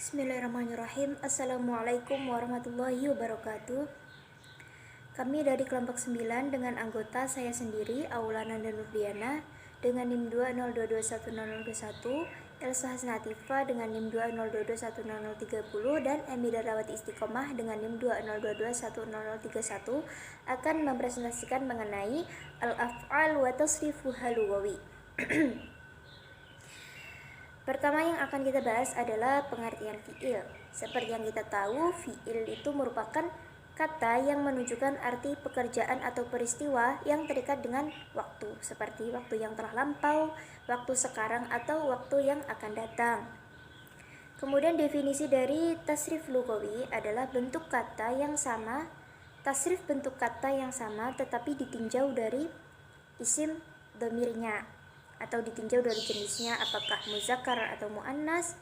Bismillahirrahmanirrahim. Assalamualaikum warahmatullahi wabarakatuh. Kami dari kelompok 9 dengan anggota saya sendiri, Aulana dan Nurdiana, dengan NIM 202210021, Elsa Hasnatifa dengan NIM 202210030, dan Emi Darawati Istiqomah dengan NIM 202210031 akan mempresentasikan mengenai al-af'al wa tasrifuha lughawi. Pertama yang akan kita bahas adalah pengertian fi'il. Seperti yang kita tahu, fi'il itu merupakan kata yang menunjukkan arti pekerjaan atau peristiwa yang terikat dengan waktu, seperti waktu yang telah lampau, waktu sekarang, atau waktu yang akan datang. Kemudian definisi dari tasrif lughawi adalah bentuk kata yang sama, tasrif bentuk kata yang sama tetapi ditinjau dari isim dhamirnya, atau ditinjau dari jenisnya, apakah muzakkar atau muannas,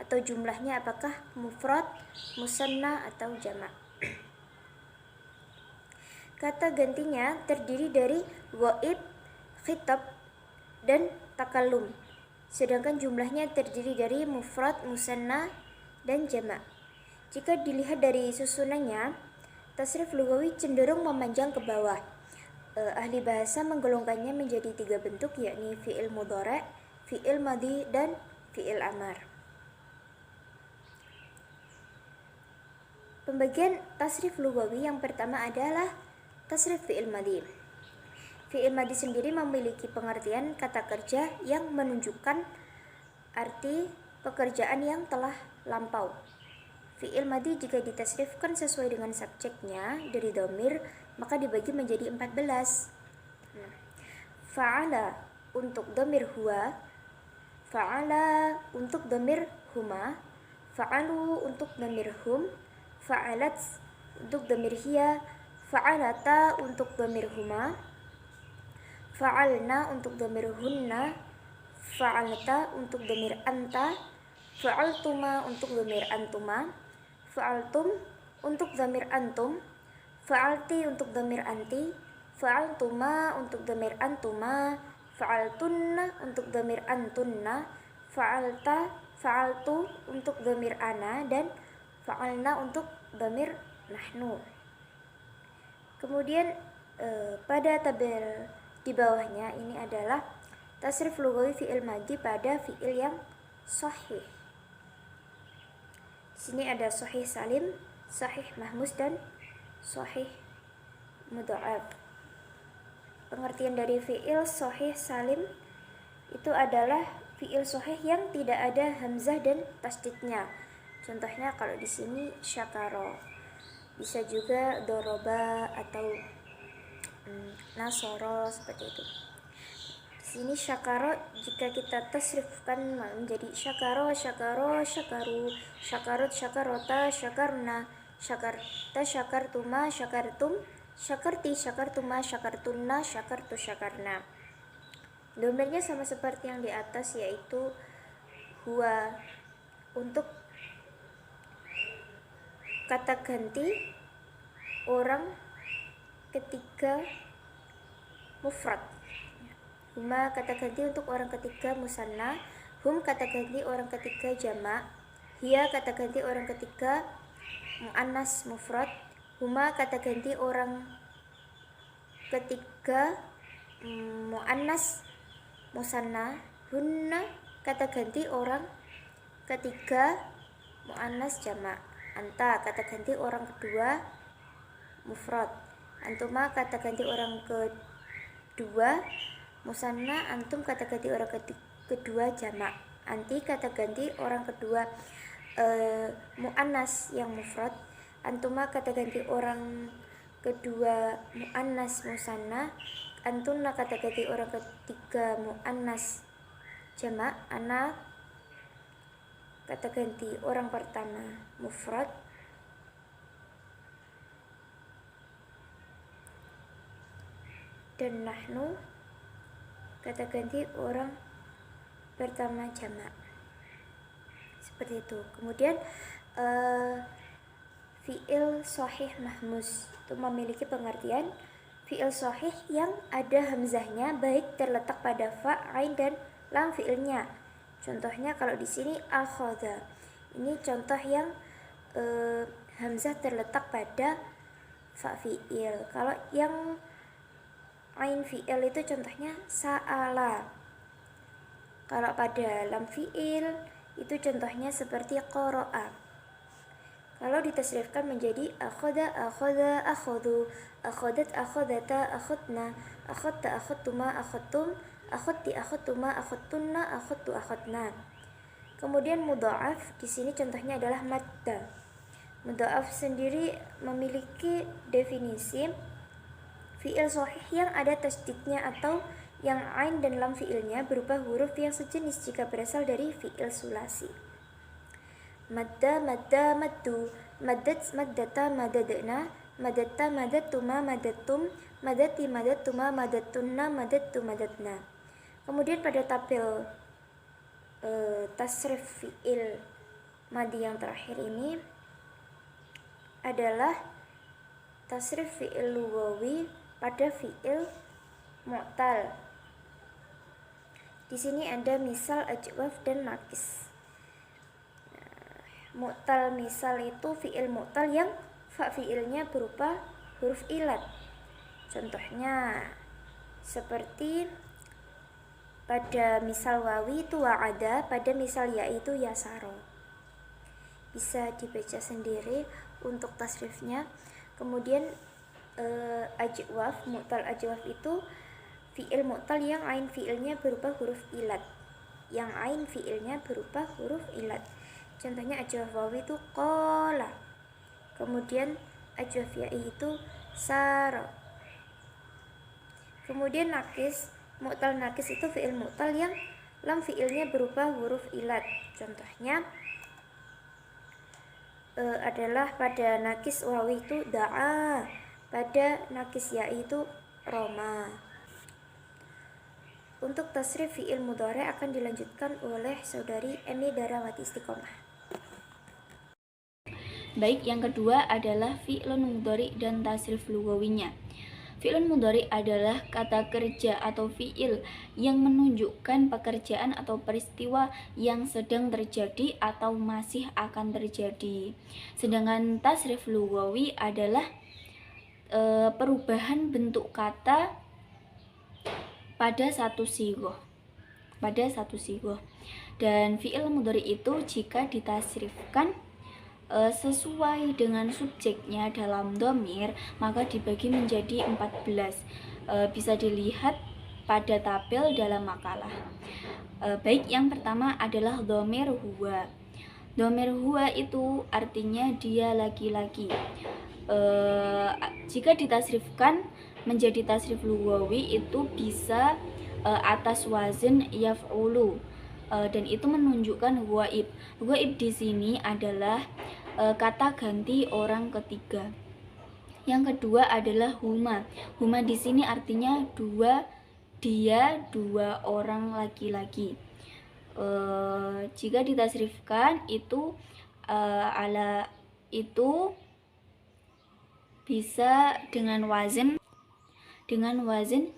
atau jumlahnya apakah mufrad, musanna, atau jamak. Kata gantinya terdiri dari ghaib, khitab, dan takallum, sedangkan jumlahnya terdiri dari mufrad, musanna, dan jamak. Jika dilihat dari susunannya, tasrif lughawi cenderung memanjang ke bawah. Ahli bahasa menggolongkannya menjadi 3 bentuk, yakni fi'il mudhari', fi'il madhi, dan fi'il amar. Pembagian tasrif lughawi yang pertama adalah tasrif fi'il madhi. Fi'il madhi sendiri memiliki pengertian kata kerja yang menunjukkan arti pekerjaan yang telah lampau. Fi'il madhi jika ditasrifkan sesuai dengan subjeknya dari dhamir, maka dibagi menjadi 14. Fa'ala untuk dhamir huwa, fa'ala untuk dhamir huma, fa'alu untuk dhamir hum, fa'alat untuk dhamir hiya, fa'alata untuk dhamir huma, fa'alna untuk dhamir hunna, fa'alta untuk dhamir anta, fa'altuma untuk dhamir antuma, fa'altum untuk dhamir antum, fa'alti untuk dhamir anti, fa'altuma untuk dhamir antuma, fa'altunna untuk dhamir antunna, fa'altu untuk dhamir ana, dan fa'alna untuk dhamir nahnu. Kemudian pada tabel di bawahnya ini adalah tasrif lughawi fi'il madhi pada fi'il yang sahih. Di sini ada sahih salim, sahih mahmuz, dan sahih mudha'af. Pengertian dari fi'il sahih salim itu adalah fi'il sahih yang tidak ada hamzah dan tasdidnya. Contohnya kalau di sini syakara, bisa juga doroba atau nasoro, seperti itu. Di sini syakara jika kita tasrifkan menjadi syakaro, syakaro, syakaru, syakarut, syakarota, syakarna, syakarta, syakartuma, syakartum, syakarti, syakartuma, syakartunna, syakartu, syakarna. Dhamirnya sama seperti yang di atas, yaitu huwa untuk kata ganti orang ketiga mufrad, huma kata ganti untuk orang ketiga musanna, hum kata ganti orang ketiga jamak, hiya kata ganti orang ketiga muannas mufrad, huma kata ganti orang ketiga muannas musanna, hunna kata ganti orang ketiga muannas jamak, anta kata ganti orang kedua mufrad, antuma kata ganti orang kedua musanna, antum kata ganti orang kedua jamak, anti kata ganti orang kedua muannas yang mufrad, antuma kata ganti orang kedua muannas musanna, antunna kata ganti orang ketiga muannas jamak, ana kata ganti orang pertama mufrad, dan nahnu kata ganti orang pertama jamak, seperti itu. Kemudian fi'il sahih mahmuz itu memiliki pengertian fi'il sahih yang ada hamzahnya baik terletak pada fa, ain, dan lam fi'ilnya. Contohnya kalau di sini akhadha, Ini contoh yang hamzah terletak pada fa fi'il. Kalau yang ain fi'il itu contohnya sa'ala. Kalau pada lam fi'il itu contohnya seperti qara'a. Kalau ditasrifkan menjadi akhadha, akhadha, akhadhu, akhadhat, akhadhata, akhadna, akhadta, akhadtuma, akhadtum, akhadti, akhadtuma, akhadtunna, akhadtu, akhadna. Kemudian mudha'af di sini contohnya adalah madda. Mudha'af sendiri memiliki definisi fi'il sahih yang ada tasdidnya atau yang ain dan lam fi'ilnya berupa huruf yang sejenis jika berasal dari fi'il sulasi. Madda, madda, maddu, maddat, maddata, madadna, madatta, madattuma, madattum, madati, madattuma, madattunna, madattu, madatna. Kemudian pada tabel tasrif fi'il madi yang terakhir ini adalah tasrif fi'il lughawi pada fi'il mu'tal. Di sini ada misal ajwaf dan nakis. Mu'tal misal itu fi'il mu'tal yang fa fi'ilnya berupa huruf ilat. Contohnya seperti pada misal wawi itu wa'ada, pada misal ya itu yasaro. Bisa dibaca sendiri untuk tasrifnya. Kemudian ajwaf, mu'tal ajwaf itu fi'il mu'tal yang ain fi'ilnya berupa huruf ilat. Yang ain fi'ilnya berupa huruf ilat. Contohnya ajwaf wawi itu qala. Kemudian ajwaf ya'i itu saro. Kemudian nakis, mu'tal nakis itu fi'il mu'tal yang lam fi'ilnya berupa huruf ilat. Contohnya adalah pada nakis wawi itu da'a, pada nakis ya'i itu roma. Untuk tasrif fi'il mudhari akan dilanjutkan oleh saudari Emi Darawati Istiqomah. Baik, yang kedua adalah fi'lun mudhari dan tasrif lughawinya. Fi'lun mudhari adalah kata kerja atau fi'il yang menunjukkan pekerjaan atau peristiwa yang sedang terjadi atau masih akan terjadi. Sedangkan tasrif lughawi adalah perubahan bentuk kata pada satu sighah. Dan fi'il mudhari itu jika ditasrifkan sesuai dengan subjeknya dalam dhamir maka dibagi menjadi 14. Bisa dilihat pada tabel dalam makalah. Baik, yang pertama adalah dhamir huwa. Dhamir huwa itu artinya dia laki-laki. Jika ditasrifkan menjadi tasrif lughawi itu bisa atas wazn yaf'ulu. Dan itu menunjukkan ghaib. Ghaib di sini adalah kata ganti orang ketiga. Yang kedua adalah huma. Huma di sini artinya dua orang laki-laki. Jika ditasrifkan itu ala itu bisa dengan wazn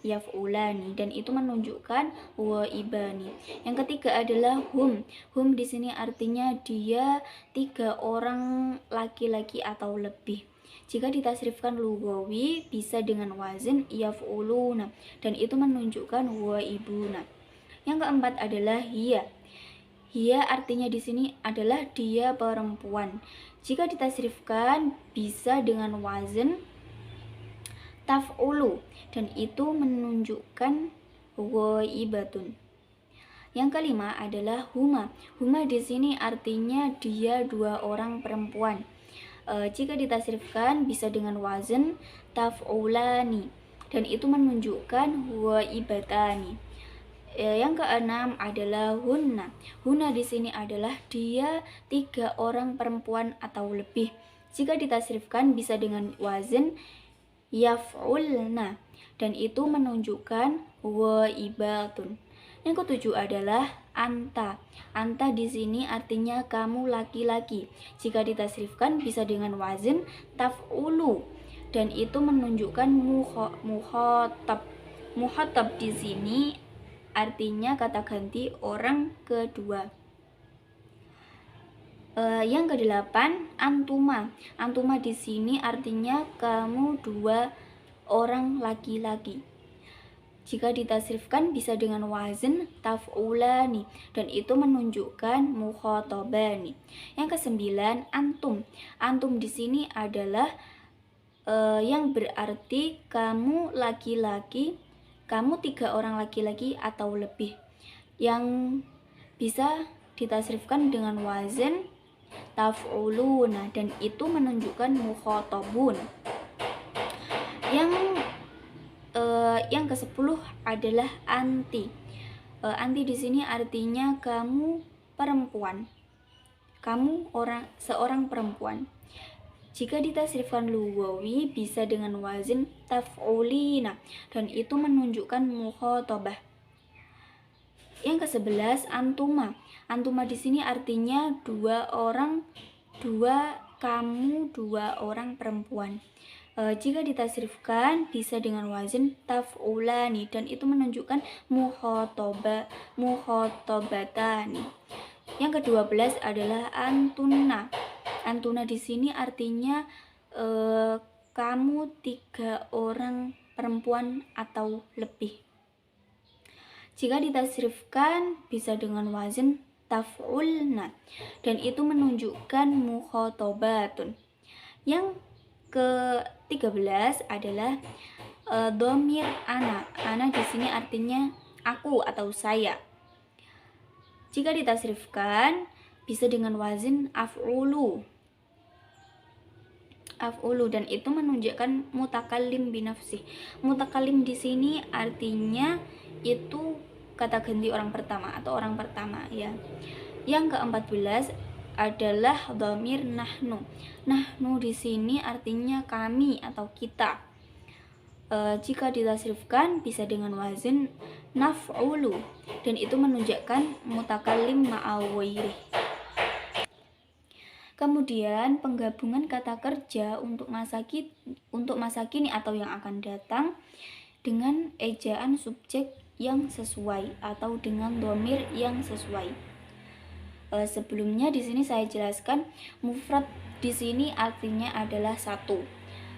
yaf'ulani dan itu menunjukkan waibani. Yang ketiga adalah hum. Hum di sini artinya dia 3 orang laki-laki atau lebih. Jika ditasrifkan lughawi bisa dengan wazn yaf'uluna dan itu menunjukkan waibuna. Yang keempat adalah hiya. Hiya artinya di sini adalah dia perempuan. Jika ditasrifkan bisa dengan wazn taf'ulu dan itu menunjukkan ghaibatun. Yang kelima adalah huma. Huma di sini artinya dia 2 orang perempuan. Jika ditasrifkan bisa dengan wazn taf'ulani dan itu menunjukkan ghaibatani. Yang keenam adalah hunna. Hunna di sini adalah dia 3 orang perempuan atau lebih. Jika ditasrifkan bisa dengan wazn yaf'ulna dan itu menunjukkan ghaibatun. Yang ketujuh adalah anta. Anta di sini artinya kamu laki-laki. Jika ditasrifkan bisa dengan wazn taf'ulu dan itu menunjukkan mukhatab. Mukhatab di sini artinya kata ganti orang kedua. Yang kedelapan, antuma. Antuma di sini artinya kamu dua orang laki-laki. Jika ditasrifkan bisa dengan wazn taf'ulani dan itu menunjukkan mukhatabani. Yang kesembilan, antum. Antum di sini adalah yang berarti kamu laki-laki, kamu 3 orang laki-laki atau lebih. Yang bisa ditasrifkan dengan wazn taf'uluna dan itu menunjukkan mukhatabun. Yang ke-10 adalah anti. Anti di sini artinya kamu perempuan. Kamu seorang perempuan. Jika ditasrifkan lughawi bisa dengan wazn taf'ulina dan itu menunjukkan mukhatabah. Yang ke-11 antuma. Antuma di sini artinya kamu dua orang perempuan. Jika ditasrifkan bisa dengan wazn taf'ulani dan itu menunjukkan mukhotobatani. Yang ke-12 adalah antuna. Antuna di sini artinya kamu 3 orang perempuan atau lebih. Jika ditasrifkan bisa dengan wazn taf'ulna dan itu menunjukkan mukhotobatun. Yang ke-13 adalah dhamir ana. Ana di sini artinya aku atau saya. Jika ditasrifkan bisa dengan wazn af'ulu dan itu menunjukkan mutakallim binafsih. Mutakallim di sini artinya itu kata ganti orang pertama atau orang pertama ya. Yang ke-14 adalah dhamir nahnu. Nahnu di sini artinya kami atau kita. Jika ditasrifkan bisa dengan wazn naf'ulu dan itu menunjukkan mutakallim ma'awairih. Kemudian penggabungan kata kerja untuk masa kini atau yang akan datang dengan ejaan subjek yang sesuai atau dengan dhamir yang sesuai. Sebelumnya di sini saya jelaskan mufrad di sini artinya adalah 1.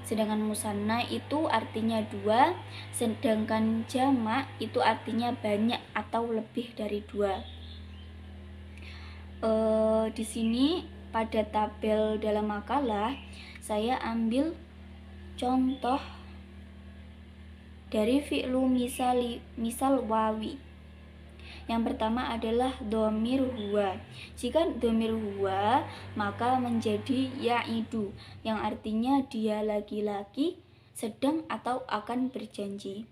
Sedangkan musanna itu artinya 2, sedangkan jamak itu artinya banyak atau lebih dari 2. Di sini pada tabel dalam makalah saya ambil contoh dari fi'lu misal wawi. Yang pertama adalah dhamir huwa. Jika dhamir huwa maka menjadi ya'idu yang artinya dia laki-laki sedang atau akan berjanji.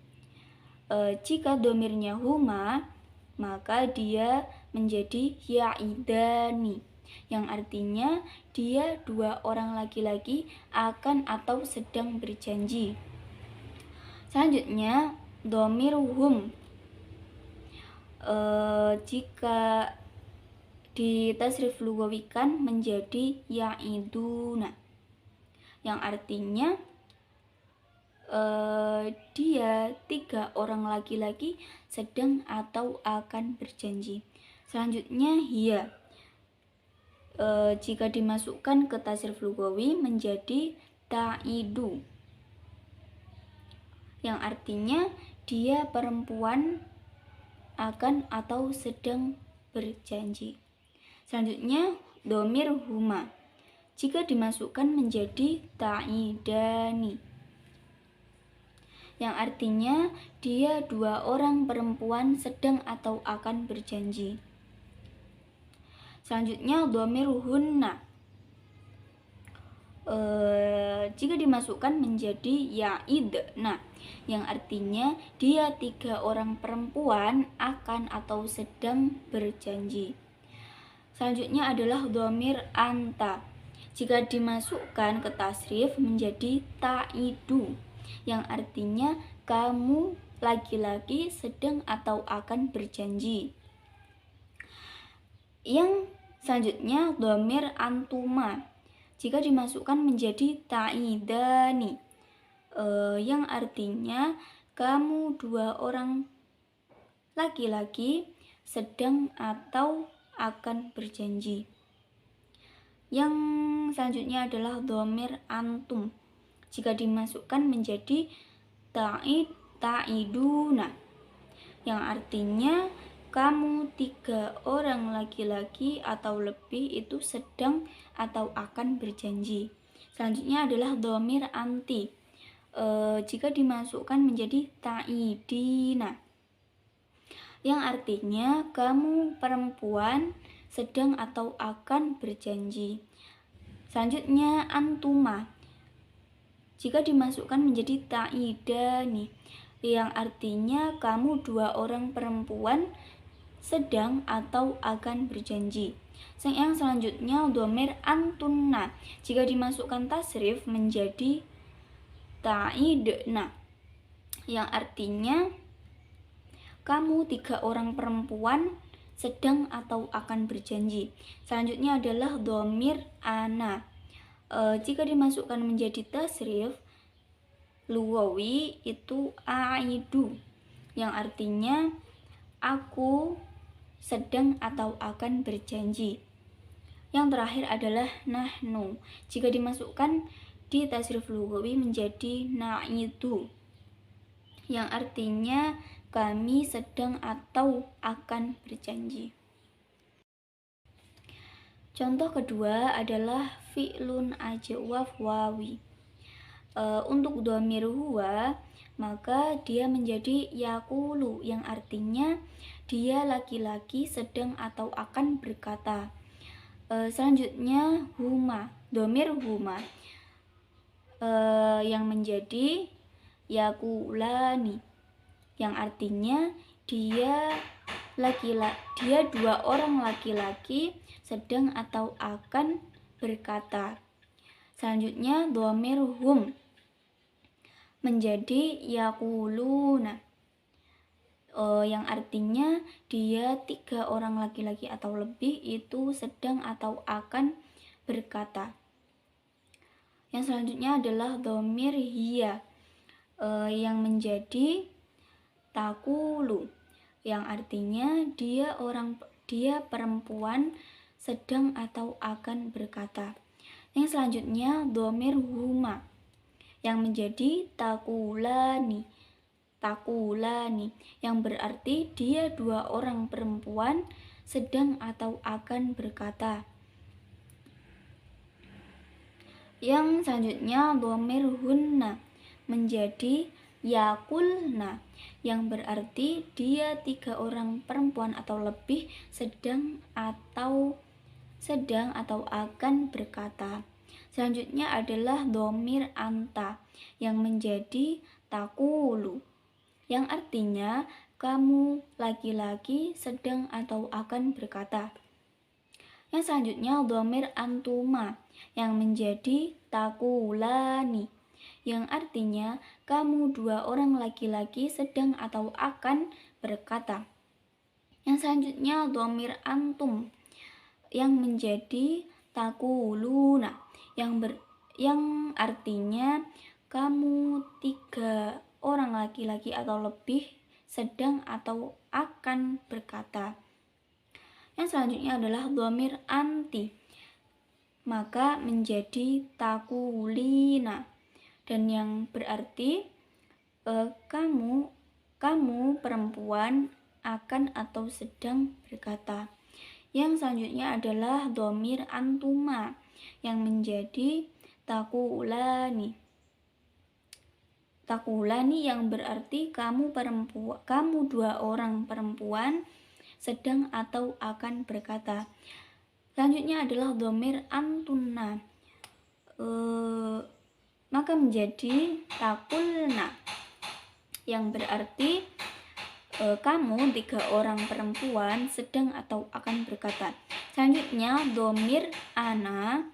Jika dhamirnya huma maka dia menjadi ya'idani yang artinya dia 2 orang laki-laki akan atau sedang berjanji. Selanjutnya dhamir hum. Jika ditasrif lughawikan menjadi ya'iduna yang artinya dia 3 orang laki-laki sedang atau akan berjanji. Selanjutnya hiya. Jika dimasukkan ke tasrif lughawi menjadi ta'idu yang artinya dia perempuan akan atau sedang berjanji. Selanjutnya dhamir huma. Jika dimasukkan menjadi ta'idani yang artinya dia 2 orang perempuan sedang atau akan berjanji. Selanjutnya dhamir hunna. Jika dimasukkan menjadi ya'idna yang artinya dia 3 orang perempuan akan atau sedang berjanji. Selanjutnya adalah dhamir anta. Jika dimasukkan ke tasrif menjadi ta'idu yang artinya kamu laki-laki sedang atau akan berjanji. Yang selanjutnya dhamir antuma. Jika dimasukkan menjadi ta'idani yang artinya kamu 2 orang laki-laki sedang atau akan berjanji. Yang selanjutnya adalah dhamir antum. Jika dimasukkan menjadi ta'iduna, yang artinya kamu 3 orang laki-laki atau lebih itu sedang atau akan berjanji. Selanjutnya adalah dhamir anti. Jika dimasukkan menjadi ta'idina, yang artinya kamu perempuan sedang atau akan berjanji. Selanjutnya antuma. Jika dimasukkan menjadi ta'idani, yang artinya kamu 2 orang perempuan sedang atau akan berjanji. Yang selanjutnya dhamir antunna. Jika dimasukkan tasrif menjadi ta'idna, yang artinya kamu 3 orang perempuan sedang atau akan berjanji. Selanjutnya adalah dhamir ana. Jika dimasukkan menjadi tasrif lugawi itu aidu, yang artinya aku sedang atau akan berjanji. Yang terakhir adalah nahnu. Jika dimasukkan di tasrif lugawi menjadi naidu, yang artinya kami sedang atau akan berjanji. Contoh kedua adalah fi'lun ajwaf wawi. Untuk dhamir huwa, maka dia menjadi yakulu, yang artinya dia laki-laki sedang atau akan berkata. Selanjutnya huma, dhamir huma, yang menjadi yakulani, yang artinya dia 2 orang laki-laki sedang atau akan berkata. Selanjutnya dhamir hum menjadi yakuluna, yang artinya dia 3 orang laki-laki atau lebih itu sedang atau akan berkata. Yang selanjutnya adalah dhamir hiya, yang menjadi takulu, yang artinya dia perempuan sedang atau akan berkata. Yang selanjutnya dhamir huma, yang menjadi takulani, yang berarti dia 2 orang perempuan sedang atau akan berkata. Yang selanjutnya dhamir hunna menjadi yakulna, yang berarti dia 3 orang perempuan atau lebih sedang atau akan berkata. Selanjutnya adalah dhamir anta, yang menjadi takulu, yang artinya kamu laki-laki sedang atau akan berkata. Yang selanjutnya dhamir antuma, yang menjadi takulani, yang artinya kamu 2 orang laki-laki sedang atau akan berkata. Yang selanjutnya dhamir antum, yang menjadi takuluna, yang artinya kamu 3 orang laki-laki atau lebih sedang atau akan berkata. Yang selanjutnya adalah dhamir anti, maka menjadi takulina, dan yang berarti kamu perempuan akan atau sedang berkata. Yang selanjutnya adalah dhamir antuma, yang menjadi takulani, yang berarti kamu 2 orang perempuan sedang atau akan berkata. Selanjutnya adalah dhamir antunna, maka menjadi takulna, yang berarti kamu 3 orang perempuan sedang atau akan berkata. Selanjutnya dhamir ana,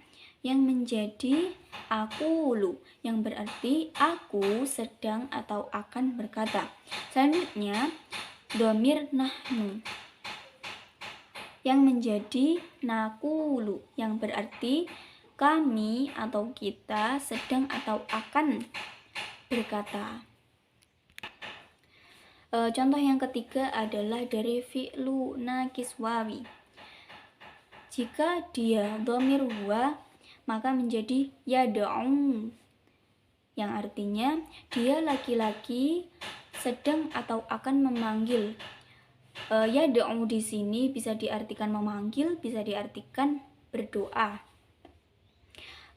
yang menjadi akulu, yang berarti aku sedang atau akan berkata. Selanjutnya dhamir nahnu, yang menjadi nakulu, yang berarti kami atau kita sedang atau akan berkata. Contoh yang ketiga adalah dari fi'lu nakis wawi. Jika dia dhamir huwa, maka menjadi yad'u, yang artinya dia laki-laki sedang atau akan memanggil. Yad'u di sini bisa diartikan memanggil, bisa diartikan berdoa.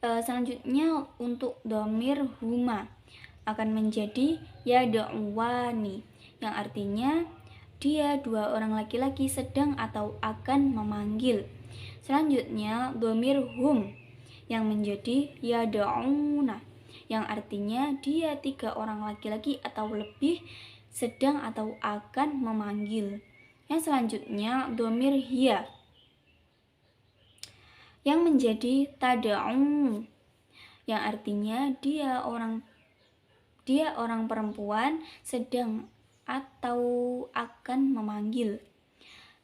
Selanjutnya untuk dhamir huma akan menjadi yad'uwani, yang artinya dia dua orang laki-laki sedang atau akan memanggil. Selanjutnya dhamir hum yang menjadi yad'una, yang artinya dia tiga orang laki-laki atau lebih sedang atau akan memanggil. Yang selanjutnya dhamir hiya yang menjadi tada'u, yang artinya dia orang perempuan sedang atau akan memanggil.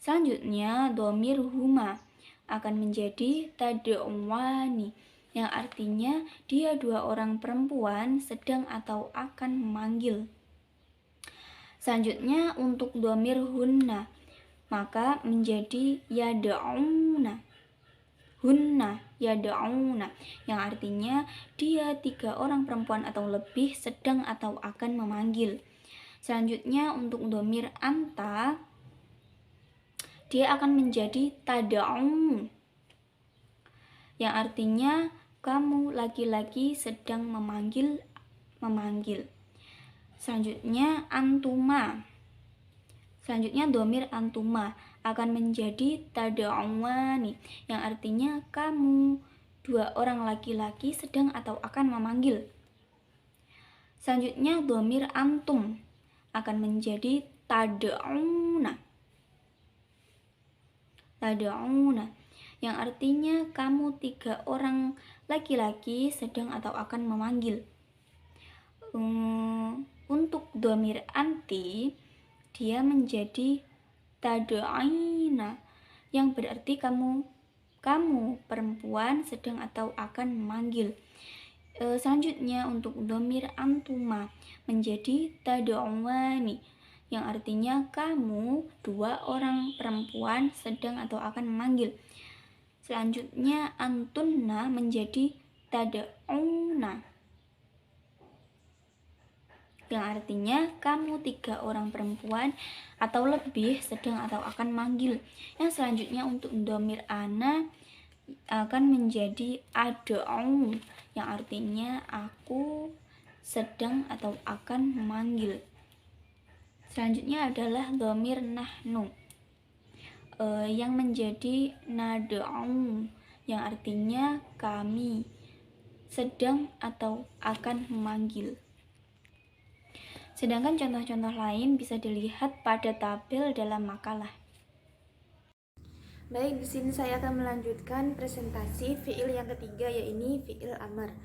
Selanjutnya dhamir huma akan menjadi tada'uwani, yang artinya dia dua orang perempuan sedang atau akan memanggil. Selanjutnya untuk dhamir hunna maka menjadi yad'una, hunna yad'una, yang artinya dia tiga orang perempuan atau lebih sedang atau akan memanggil. Selanjutnya untuk dhamir anta dia akan menjadi tada'u, yang artinya kamu laki-laki sedang memanggil. Selanjutnya antuma, selanjutnya dhamir antuma akan menjadi tada'uwani, yang artinya kamu dua orang laki-laki sedang atau akan memanggil. Selanjutnya dhamir antum akan menjadi tada'una, yang artinya kamu tiga orang laki-laki sedang atau akan memanggil. Untuk dhamir anti dia menjadi tada'ina, yang berarti kamu perempuan sedang atau akan memanggil. Selanjutnya untuk dhamir antuma menjadi tada'uwani, yang artinya kamu dua orang perempuan sedang atau akan memanggil. Selanjutnya antunna menjadi tada'una, yang artinya kamu tiga orang perempuan atau lebih sedang atau akan manggil. Yang selanjutnya untuk dhamir ana akan menjadi ad'u, yang artinya aku sedang atau akan memanggil. Selanjutnya adalah dhamir nahnu yang menjadi nad'u, yang artinya kami sedang atau akan memanggil. Sedangkan contoh-contoh lain bisa dilihat pada tabel dalam makalah. Baik, di sini saya akan melanjutkan presentasi fiil yang ketiga, yaitu fiil amar.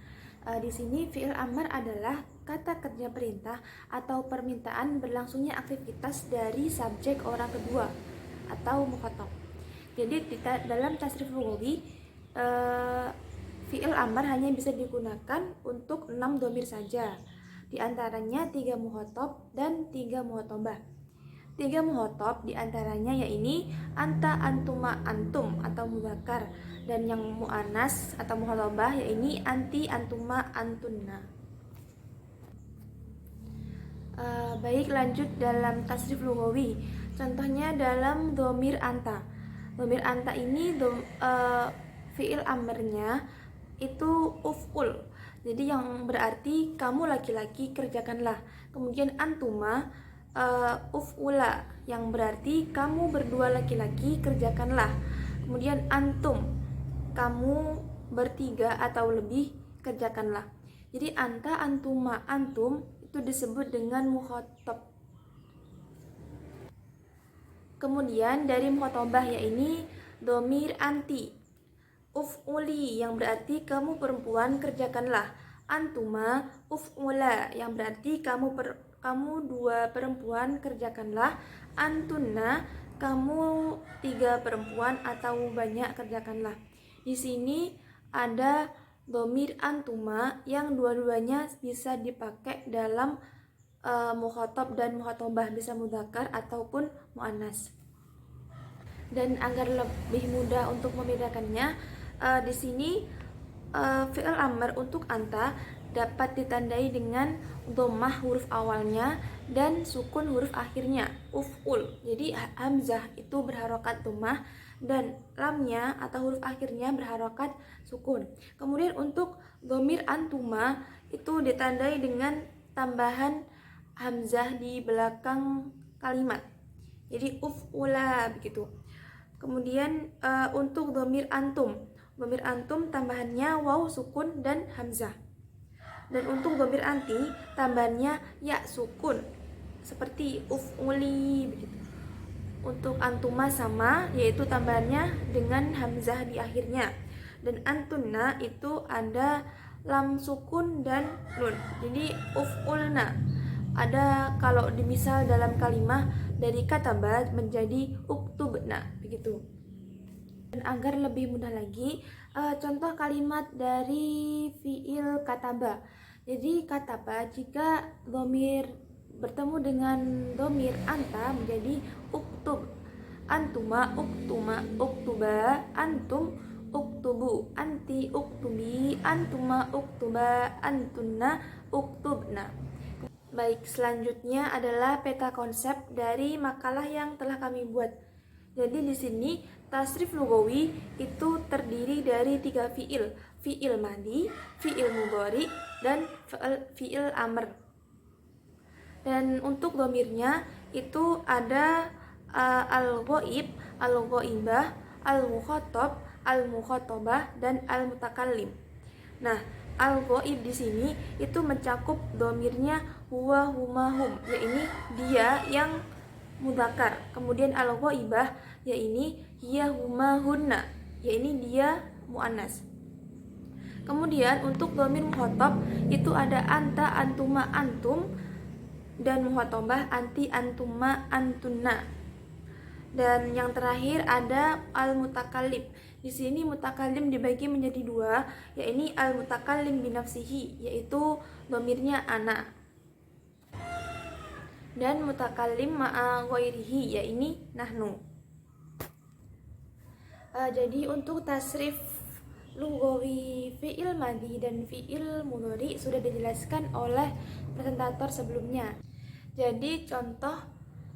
Di sini fiil amar adalah kata kerja perintah atau permintaan berlangsungnya aktivitas dari subjek orang kedua atau mukhatab. Jadi dalam tasrif lughawi fiil amar hanya bisa digunakan untuk 6 dhamir saja. Di antaranya 3 mukhatab dan 3 mukhatabah. 3 mukhatab di antaranya yaitu anta, antuma, antum atau mudzakkar, dan yang muannas atau mukhatabah yaitu anti, antuma, antunna. Baik, lanjut dalam tasrif lughawi. Contohnya dalam dhamir anta. Dhamir anta ini fiil amarnya itu uf'ul. Jadi yang berarti kamu laki-laki kerjakanlah. Kemudian antuma uf'ula yang berarti kamu berdua laki-laki kerjakanlah. Kemudian antum kamu bertiga atau lebih kerjakanlah. Jadi anta, antuma, antum itu disebut dengan mukhatab. Kemudian dari mukhatabah yaitu dhamir anti uf'uli yang berarti kamu perempuan kerjakanlah. Antuma uf'ula yang berarti kamu dua perempuan kerjakanlah. Antunna kamu tiga perempuan atau banyak kerjakanlah. Di sini ada dhamir antuma yang dua-duanya bisa dipakai dalam mukhatab dan mukhatabah, bisa mudzakkar ataupun muannas. Dan agar lebih mudah untuk membedakannya, di sini fi'il amr untuk anta dapat ditandai dengan dhammah huruf awalnya dan sukun huruf akhirnya, uf'ul. Jadi hamzah itu berharokat dhammah dan lamnya atau huruf akhirnya berharokat sukun. Kemudian untuk dhamir antuma itu ditandai dengan tambahan hamzah di belakang kalimat. Jadi uf'ula begitu. Kemudian untuk dhamir antum tambahannya waw sukun dan hamzah. Dan untuk dhamir anti tambahannya ya sukun seperti uf'uli begitu. Untuk antuma sama, yaitu tambahannya dengan hamzah di akhirnya. Dan antunna itu ada lam sukun dan nun. Jadi uf'ulna. Ada kalau dimisal dalam kalimah dari katabat menjadi uktubna begitu. Dan agar lebih mudah lagi, contoh kalimat dari fi'il kataba. Jadi kataba jika dhamir bertemu dengan dhamir anta menjadi uktub. Antuma uktuma uktuba, antum uktubu, anti uktubi, antuma uktuba, antunna uktubna. Baik, selanjutnya adalah peta konsep dari makalah yang telah kami buat. Jadi di sini tasrif lugawi itu terdiri dari 3 fi'il, fi'il madi, fi'il mudhari, dan fi'il amr. Dan untuk dhamirnya itu ada al-ghaib, al-ghaibah, al-mukhatab, al-mukhatabah, dan al-mutakallim. Nah, al-ghaib di sini itu mencakup dhamirnya huwa, huma, hum, yaitu dia yang mudzakkar. Kemudian al-ghaibah yaitu hiya, huma, hunna, yaitu dia muannas. Kemudian untuk dhamir mukhatab itu ada anta, antuma, antum, dan mukhatabah anti, antuma, antunna. Dan yang terakhir ada al-mutakallim. Di sini mutakallim dibagi menjadi 2, yaitu al-mutakallim binafsihi, yaitu dhamirnya ana, dan mutakallim ma'a ghairihi, yaitu nahnu. Jadi untuk tasrif lugawi fi'il madi dan fi'il mudhari sudah dijelaskan oleh presentator sebelumnya. Jadi contoh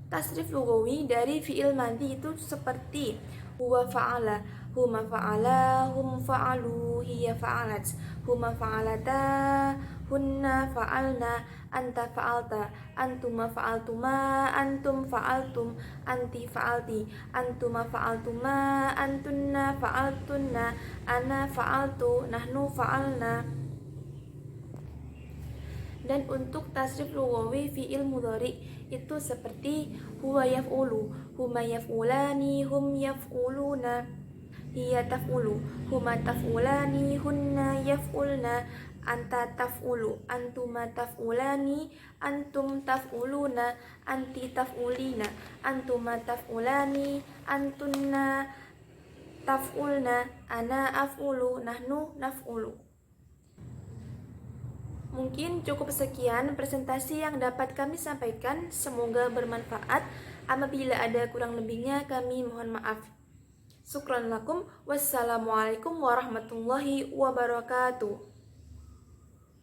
tasrif lugawi dari fi'il madi itu seperti huwa fa'ala, huma fa'ala, hum fa'alu, hiya fa'alat, huma fa'alata, hunna fa'alna, anta fa'alta, antuma fa'altuma, antum fa'altum, anti fa'alti, antuma fa'altuma, antunna fa'altunna, ana fa'altu, nahnu fa'alna. Dan untuk tasrif lugawi fi'il mudhari itu seperti huwa yaf'ulu, huma yaf'ulani, hum yaf'uluna, hiya taf'ulu, huma taf'ulani, hunna yaf'ulna, anta taf'ulu, antuma taf'ulani, antum taf'uluna, anti taf'ulina, antuma taf'ulani, antunna taf'ulna, ana af'ulu, nahnu naf'ulu. Mungkin cukup sekian presentasi yang dapat kami sampaikan, semoga bermanfaat. Apabila ada kurang lebihnya kami mohon maaf. Syukran lakum, wassalamualaikum warahmatullahi wabarakatuh.